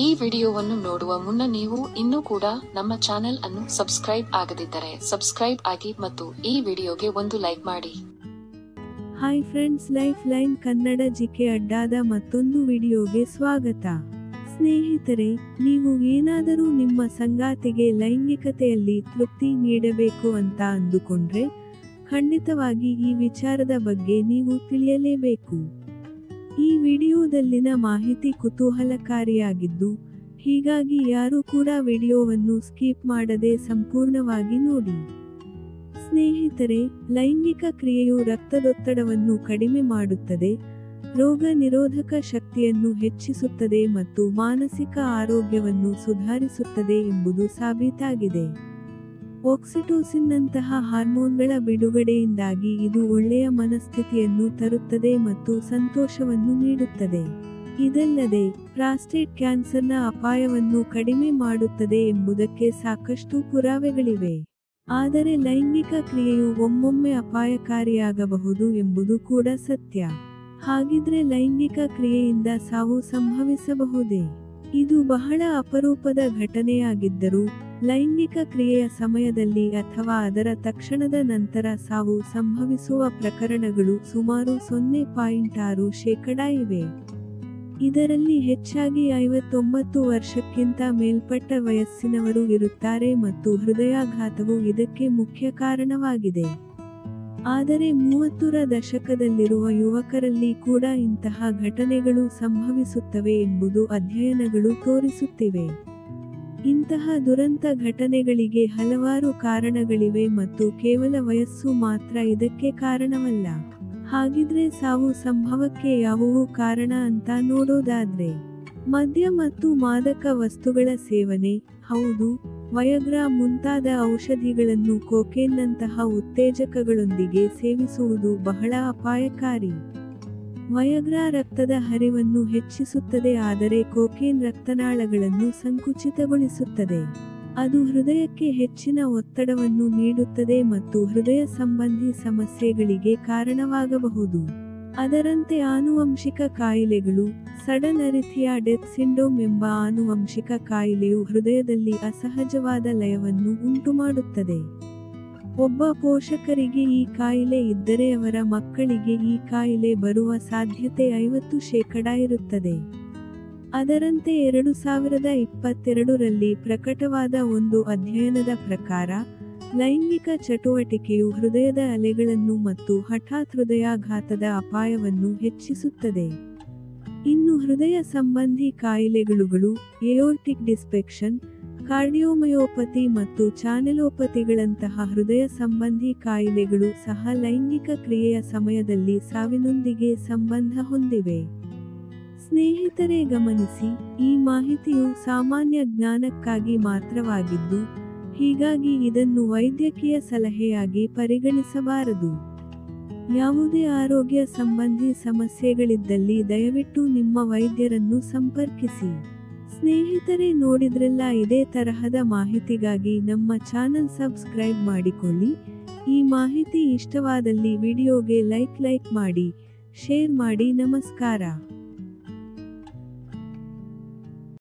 ಈ ವಿಡಿಯೋವನ್ನು ನೋಡುವ ಮುನ್ನ ನೀವು ಇನ್ನೂ ಕೂಡ ನಮ್ಮ ಚಾನೆಲ್ ಅನ್ನು ಸಬ್ಸ್ಕ್ರೈಬ್ ಆಗದಿದ್ದರೆ ಸಬ್ಸ್ಕ್ರೈಬ್ ಆಗಿ ಮತ್ತು ಈ ವಿಡಿಯೋಗೆ ಒಂದು ಲೈಕ್ ಮಾಡಿ. Hi friends, life line Kannada GK ಅಡ್ಡಾದ ಮತ್ತೊಂದು ವಿಡಿಯೋಗೆ ಸ್ವಾಗತ. ಸ್ನೇಹಿತರೆ, ನೀವು ಏನಾದರೂ ನಿಮ್ಮ ಸಂಗಾತಿಗೆ ಲೈಂಗಿಕತೆಯಲ್ಲಿ ತೃಪ್ತಿ ನೀಡಬೇಕು ಅಂತ ಅಂದುಕೊಂಡ್ರೆ ಖಂಡಿತವಾಗಿ ಈ ವಿಚಾರದ ಬಗ್ಗೆ ನೀವು ತಿಳಿಯಲೇಬೇಕು. ಈ ವಿಡಿಯೋದಲ್ಲಿನ ಮಾಹಿತಿ ಕುತೂಹಲಕಾರಿಯಾಗಿದ್ದು, ಹೀಗಾಗಿ ಯಾರೂ ಕೂಡ ವಿಡಿಯೋವನ್ನು ಸ್ಕಿಪ್ ಮಾಡದೆ ಸಂಪೂರ್ಣವಾಗಿ ನೋಡಿ. ಸ್ನೇಹಿತರೆ, ಲೈಂಗಿಕ ಕ್ರಿಯೆಯು ರಕ್ತದೊತ್ತಡವನ್ನು ಕಡಿಮೆ ಮಾಡುತ್ತದೆ, ರೋಗ ನಿರೋಧಕ ಶಕ್ತಿಯನ್ನು ಹೆಚ್ಚಿಸುತ್ತದೆ ಮತ್ತು ಮಾನಸಿಕ ಆರೋಗ್ಯವನ್ನು ಸುಧಾರಿಸುತ್ತದೆ ಎಂಬುದು ಸಾಬೀತಾಗಿದೆ. ಆಕ್ಸಿಟೋಸಿನ್ನಂತಹ ಹಾರ್ಮೋನ್ಗಳ ಬಿಡುಗಡೆಯಿಂದಾಗಿ ಇದು ಒಳ್ಳೆಯ ಮನಸ್ಥಿತಿಯನ್ನು ತರುತ್ತದೆ ಮತ್ತು ಸಂತೋಷವನ್ನು ನೀಡುತ್ತದೆ. ಇದಲ್ಲದೆ ಪ್ರಾಸ್ಟೇಟ್ ಕ್ಯಾನ್ಸರ್ನ ಅಪಾಯವನ್ನು ಕಡಿಮೆ ಮಾಡುತ್ತದೆ ಎಂಬುದಕ್ಕೆ ಸಾಕಷ್ಟು ಪುರಾವೆಗಳಿವೆ. ಆದರೆ ಲೈಂಗಿಕ ಕ್ರಿಯೆಯು ಒಮ್ಮೊಮ್ಮೆ ಅಪಾಯಕಾರಿಯಾಗಬಹುದು ಎಂಬುದು ಕೂಡ ಸತ್ಯ. ಹಾಗಿದ್ರೆ ಲೈಂಗಿಕ ಕ್ರಿಯೆಯಿಂದ ಸಾವು ಸಂಭವಿಸಬಹುದೇ? ಇದು ಬಹಳ ಅಪರೂಪದ ಘಟನೆಯಾಗಿದ್ದರೂ ಲೈಂಗಿಕ ಕ್ರಿಯೆಯ ಸಮಯದಲ್ಲಿ ಅಥವಾ ಅದರ ತಕ್ಷಣದ ನಂತರ ಸಾವು ಸಂಭವಿಸುವ ಪ್ರಕರಣಗಳು ಸುಮಾರು 0.6% ಇವೆ. ಇದರಲ್ಲಿ ಹೆಚ್ಚಾಗಿ 59 ವರ್ಷಕ್ಕಿಂತ ಮೇಲ್ಪಟ್ಟ ವಯಸ್ಸಿನವರು ಇರುತ್ತಾರೆ ಮತ್ತು ಹೃದಯಾಘಾತವು ಇದಕ್ಕೆ ಮುಖ್ಯ ಕಾರಣವಾಗಿದೆ. ಆದರೆ 30ರ ದಶಕದಲ್ಲಿರುವ ಯುವಕರಲ್ಲಿ ಕೂಡ ಇಂತಹ ಘಟನೆಗಳು ಸಂಭವಿಸುತ್ತವೆ ಎಂಬುದು ಅಧ್ಯಯನಗಳು ತೋರಿಸುತ್ತಿವೆ. ಇಂತಹ ದುರಂತ ಘಟನೆಗಳಿಗೆ ಹಲವಾರು ಕಾರಣಗಳಿವೆ ಮತ್ತು ಕೇವಲ ವಯಸ್ಸು ಮಾತ್ರ ಇದಕ್ಕೆ ಕಾರಣವಲ್ಲ. ಹಾಗಿದ್ರೆ ಸಾವು ಸಂಭವಕ್ಕೆ ಯಾವುವು ಕಾರಣ ಅಂತ ನೋಡೋದಾದ್ರೆ, ಮದ್ಯ ಮತ್ತು ಮಾದಕ ವಸ್ತುಗಳ ಸೇವನೆ. ಹೌದು, ವಯಗ್ರಾ ಮುಂತಾದ ಔಷಧಿಗಳನ್ನು ಕೊಕೇನ್ನಂತಹ ಉತ್ತೇಜಕಗಳೊಂದಿಗೆ ಸೇವಿಸುವುದು ಬಹಳ ಅಪಾಯಕಾರಿ. ವಯಗ್ರಾ ರಕ್ತದ ಹರಿವನ್ನು ಹೆಚ್ಚಿಸುತ್ತದೆ, ಆದರೆ ಕೊಕೇನ್ ರಕ್ತನಾಳಗಳನ್ನು ಸಂಕುಚಿತಗೊಳಿಸುತ್ತದೆ. ಅದು ಹೃದಯಕ್ಕೆ ಹೆಚ್ಚಿನ ಒತ್ತಡವನ್ನು ನೀಡುತ್ತದೆ ಮತ್ತು ಹೃದಯ ಸಂಬಂಧಿ ಸಮಸ್ಯೆಗಳಿಗೆ ಕಾರಣವಾಗಬಹುದು. ಅದರಂತೆ ಆನುವಂಶಿಕ ಕಾಯಿಲೆಗಳು. ಸಡನ್ ಅರಿಥಿಯಾ ಡೆತ್ ಸಿಂಡ್ರೋಮ್ ಎಂಬ ಆನುವಂಶಿಕ ಕಾಯಿಲೆಯು ಹೃದಯದಲ್ಲಿ ಅಸಹಜವಾದ ಲಯವನ್ನು ಉಂಟುಮಾಡುತ್ತದೆ. ಒಬ್ಬ ಪೋಷಕರಿಗೆ ಈ ಕಾಯಿಲೆ ಇದ್ದರೆ ಅವರ ಮಕ್ಕಳಿಗೆ ಈ ಕಾಯಿಲೆ ಬರುವ ಸಾಧ್ಯತೆ 50% ಇರುತ್ತದೆ. ಅದರಂತೆ 2022ರಲ್ಲಿ ಪ್ರಕಟವಾದ ಒಂದು ಅಧ್ಯಯನದ ಪ್ರಕಾರ, ಲೈಂಗಿಕ ಚಟುವಟಿಕೆಯು ಹೃದಯದ ಅಲೆಗಳನ್ನು ಮತ್ತು ಹಠಾತ್ ಹೃದಯಾಘಾತದ ಅಪಾಯವನ್ನು ಹೆಚ್ಚಿಸುತ್ತದೆ. ಇನ್ನು ಹೃದಯ ಸಂಬಂಧಿ ಕಾಯಿಲೆಗಳು, ಏಯೋರ್ಟಿಕ್ ಡಿಸ್ಸೆಕ್ಷನ್, ಕಾರ್ಡಿಯೋಮಯೋಪತಿ ಮತ್ತು ಚಾನೆಲೋಪತಿಗಳಂತಹ ಹೃದಯ ಸಂಬಂಧಿ ಕಾಯಿಲೆಗಳು ಸಹ ಲೈಂಗಿಕ ಕ್ರಿಯೆಯ ಸಮಯದಲ್ಲಿ ಸಾವಿನೊಂದಿಗೆ ಸಂಬಂಧ ಹೊಂದಿವೆ. ಸ್ನೇಹಿತರೆ, ಗಮನಿಸಿ, ಈ ಮಾಹಿತಿಯು ಸಾಮಾನ್ಯ ಜ್ಞಾನಕ್ಕಾಗಿ ಮಾತ್ರವಾಗಿದ್ದು, ಹೀಗಾಗಿ ಇದನ್ನು ವೈದ್ಯಕೀಯ ಸಲಹೆಯಾಗಿ ಪರಿಗಣಿಸಬಾರದು. ಯಾವುದೇ ಆರೋಗ್ಯ ಸಂಬಂಧಿ ಸಮಸ್ಯೆಗಳಿದ್ದಲ್ಲಿ ದಯವಿಟ್ಟು ನಿಮ್ಮ ವೈದ್ಯರನ್ನು ಸಂಪರ್ಕಿಸಿ. ಸ್ನೇಹಿತರೆ, ನೋಡಿದ್ರಲ್ಲ, ಇದೇ ತರಹದ ಮಾಹಿತಿಗಾಗಿ ನಮ್ಮ ಚಾನಲ್ ಸಬ್ಸ್ಕ್ರೈಬ್ ಮಾಡಿಕೊಳ್ಳಿ. ಈ ಮಾಹಿತಿ ಇಷ್ಟವಾದಲ್ಲಿ ವಿಡಿಯೋಗೆ ಲೈಕ್ ಮಾಡಿ, ಶೇರ್ ಮಾಡಿ. ನಮಸ್ಕಾರ.